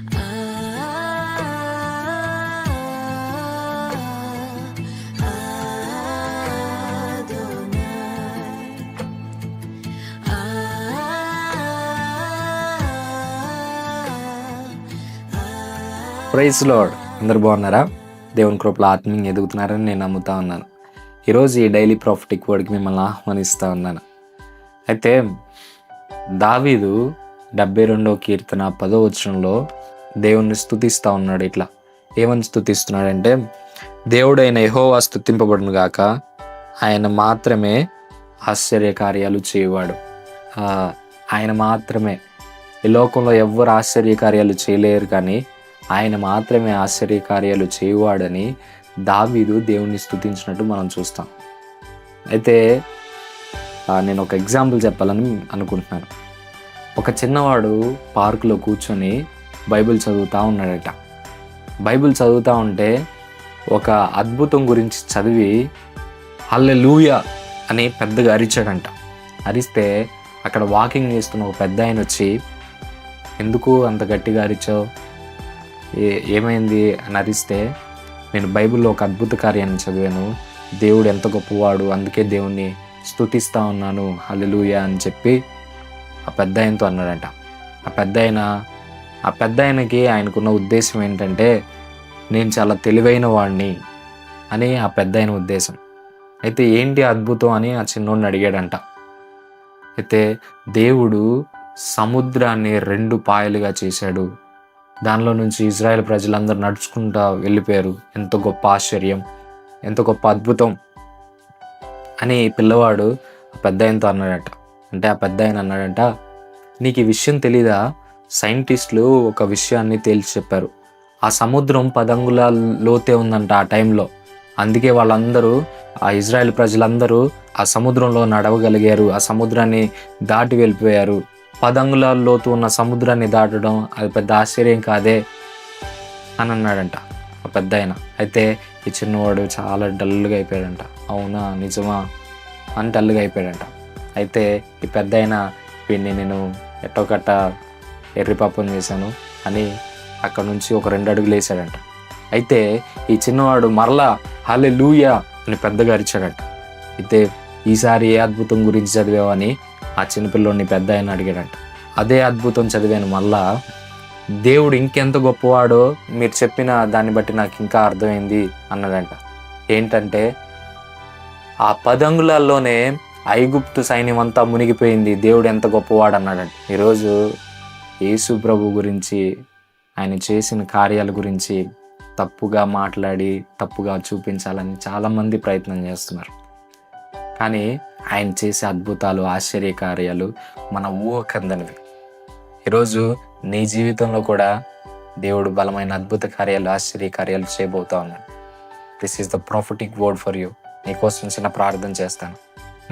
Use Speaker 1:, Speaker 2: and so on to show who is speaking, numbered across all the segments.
Speaker 1: Praise lord. అందరు బాగున్నారా? దేవుని కృపలో ఆత్మీయంగా ఎదుగుతున్నారని నేను నమ్ముతా ఉన్నాను. ఈరోజు ఈ డైలీ ప్రాఫిటిక్ వర్డ్కి మిమ్మల్ని ఆహ్వానిస్తూ ఉన్నాను. అయితే దావీదు 72వ కీర్తన 10వ వచనంలో దేవుణ్ణి స్తుతిస్తూ ఉన్నాడు. ఇట్లా ఏమని స్తుతిస్తున్నాడంటే, దేవుడైన యెహోవా స్తుతింపబడును గాక, ఆయన మాత్రమే ఆశ్చర్యకార్యాలు చేయవాడు. ఆయన మాత్రమే, ఈ లోకంలో ఎవ్వరు ఆశ్చర్యకార్యాలు చేయలేరు, కానీ ఆయన మాత్రమే ఆశ్చర్యకార్యాలు చేయువాడని దావీదు దేవుణ్ణి స్తుతించినట్టు మనం చూస్తాం. అయితే నేను ఒక ఎగ్జాంపుల్ చెప్పాలని అనుకుంటున్నాను. ఒక చిన్నవాడు పార్కులో కూర్చొని బైబిల్ చదువుతూ ఉన్నాడట. బైబిల్ చదువుతూ ఉంటే ఒక అద్భుతం గురించి చదివి హల్లెలూయా అని పెద్దగా అరిచాడంట. అరిస్తే అక్కడ వాకింగ్ చేస్తున్న ఒక పెద్ద ఆయన వచ్చి, ఎందుకు అంత గట్టిగా అరిచావు, ఏమైంది అని అరిస్తే, నేను బైబిల్లో ఒక అద్భుత కార్యాన్ని చదివాను, దేవుడు ఎంత గొప్పవాడు, అందుకే దేవుణ్ణి స్తుతిస్తూ ఉన్నాను, హల్లెలూయా అని చెప్పి ఆ పెద్ద ఆయనతో అన్నాడంట. ఆ పెద్ద ఆయనకి ఆయనకున్న ఉద్దేశం ఏంటంటే, నేను చాలా తెలివైన వాడిని అని ఆ పెద్ద ఆయన ఉద్దేశం. అయితే ఏంటి అద్భుతం అని ఆ చిన్నోడిని అడిగాడంట. అయితే దేవుడు సముద్రాన్ని 2 పాయలుగా చేశాడు, దానిలో నుంచి ఇజ్రాయెల్ ప్రజలందరూ నడుచుకుంటూ వెళ్ళిపోయారు, ఎంత గొప్ప ఆశ్చర్యం, ఎంత గొప్ప అద్భుతం అని పిల్లవాడు ఆ పెద్ద ఆయనతో అన్నాడట. అంటే ఆ పెద్ద ఆయన అన్నాడంట, నీకు ఈ విషయం తెలీదా, సైంటిస్టులు ఒక విషయాన్ని తేల్చి చెప్పారు, ఆ సముద్రం 10 అంగుళాల లోతే ఉందంట ఆ టైంలో, అందుకే వాళ్ళందరూ, ఆ ఇజ్రాయెల్ ప్రజలందరూ ఆ సముద్రంలో నడవగలిగారు, ఆ సముద్రాన్ని దాటి వెళ్ళిపోయారు. 10 అంగుళాల లోతు ఉన్న సముద్రాన్ని దాటడం అది పెద్ద ఆశ్చర్యం కాదే అని అన్నాడంట ఆ పెద్ద ఆయన. అయితే ఈ చిన్నవాడు చాలా డల్గా అయిపోయాడంట. అవునా, నిజమా అని డల్గా అయిపోయాడంట. అయితే ఈ పెద్ద ఆయన, వీడిని నేను ఎట్టోకట్ట ఎర్రిపాపం చేశాను అని అక్కడ నుంచి ఒక 2 అడుగులు వేసాడంట. అయితే ఈ చిన్నవాడు మరలా హల్లెలూయా అని పెద్దగా అరిచాడంట. అయితే ఈసారి ఏ అద్భుతం గురించి చదివావని ఆ చిన్నపిల్లోడిని పెద్ద ఆయన అడిగాడంట. అదే అద్భుతం చదివాను మళ్ళా, దేవుడు ఇంకెంత గొప్పవాడో మీరు చెప్పిన దాన్ని బట్టి నాకు ఇంకా అర్థమైంది అన్నాడంట. ఏంటంటే, ఆ 10 అంగుళాల్లోనే ఐగుప్తు సైన్యం అంతా మునిగిపోయింది, దేవుడు ఎంత గొప్పవాడు అన్నాడంట. ఈరోజు యేసు ప్రభు గురించి, ఆయన చేసిన కార్యాల గురించి తప్పుగా మాట్లాడి తప్పుగా చూపించాలని చాలామంది ప్రయత్నం చేస్తున్నారు. కానీ ఆయన చేసే అద్భుతాలు, ఆశ్చర్యకార్యాలు మన ఊహకందనివి. ఈరోజు నీ జీవితంలో కూడా దేవుడు బలమైన అద్భుత కార్యాలు, ఆశ్చర్యకార్యాలు చేయబోతా ఉన్నాడు. This is the prophetic word for you. నీకోసం చిన్న ప్రార్థన చేస్తాను.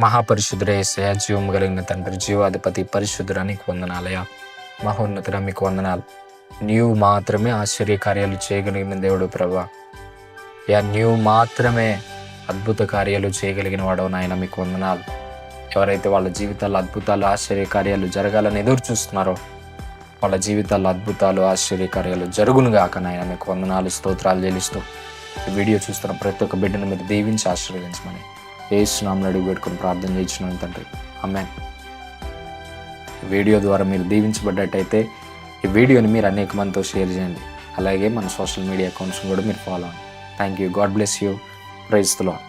Speaker 1: మహాపరిశుద్ధుడ యేసయ్యా, జీవము కలిగిన తండ్రి, జీవాధిపతి, పరిశుద్ధుడా నీకు వందనాలయ్యా. మహోన్నతుడా మీకు వందనాలు. నీవు మాత్రమే ఆశ్చర్యకార్యాలు చేయగలిగిన దేవుడు ప్రభువా. నీవు మాత్రమే అద్భుత కార్యాలు చేయగలిగిన వాడవు నాయన, మీకు వందనాలు. ఎవరైతే వాళ్ళ జీవితాల్లో అద్భుతాలు, ఆశ్చర్యకార్యాలు జరగాలని ఎదురు చూస్తున్నారో వాళ్ళ జీవితాల్లో అద్భుతాలు, ఆశ్చర్యకార్యాలు జరుగును గాక నాయన, మీకు వందనాలు, స్తోత్రాలు చెల్లిస్తూ ఈ వీడియో చూస్తున్న ప్రతి ఒక్క బిడ్డను మీరు దీవించి ఆశీర్వదించమని యేసు నామమున అడిగి పెట్టుకుని ప్రార్థన చేయించున్నాను తండ్రి, ఆమేన్. వీడియో ద్వారా మీరు దీవించబడ్డట్టయితే ఈ వీడియోని మీరు అనేక మందితో షేర్ చేయండి. అలాగే మన సోషల్ మీడియా అకౌంట్స్ కూడా మీరు ఫాలో అవ్వండి. Thank you. God bless you. Praise the lord.